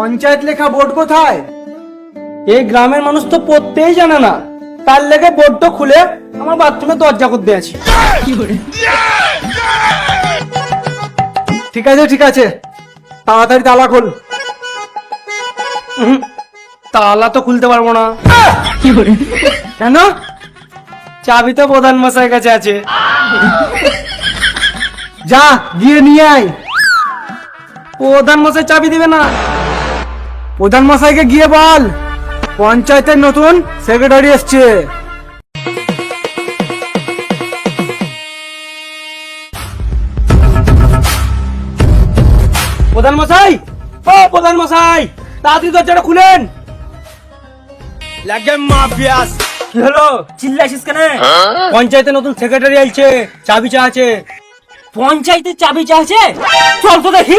পঞ্চায়েত লেখা বোর্ড কোথায়? এই গ্রামের মানুষ তো পড়তেই জানে না, তার লেগে বোর্ডটা খুলে আমার বাথরুমে দরজা করতে আছি। ঠিক আছে, তাড়াতাড়ি তালা খোল। তালা তো খুলতে পারবো না। কেন? চাবি তো প্রধান মশাই কাছে আছে। যা গিয়ে নিয়ে আয়। প্রধান মশাই চাবি দিবে না। প্রধান মশাইকে গিয়ে বল পঞ্চায়েতের নতুন সেক্রেটারি এসছে। প্রধান মশাই, ও প্রধান মশাই, তাড়াতাড়ি দরজাটা খুলেন। লাগে মাফিয়াস। কি হলো, চিল্লাছিস কেন? পঞ্চায়েতে নতুন সেক্রেটারি আইছে, চাবি চা আছে। পঞ্চায়েতের চাবি চা আছে? চল তো দেখি।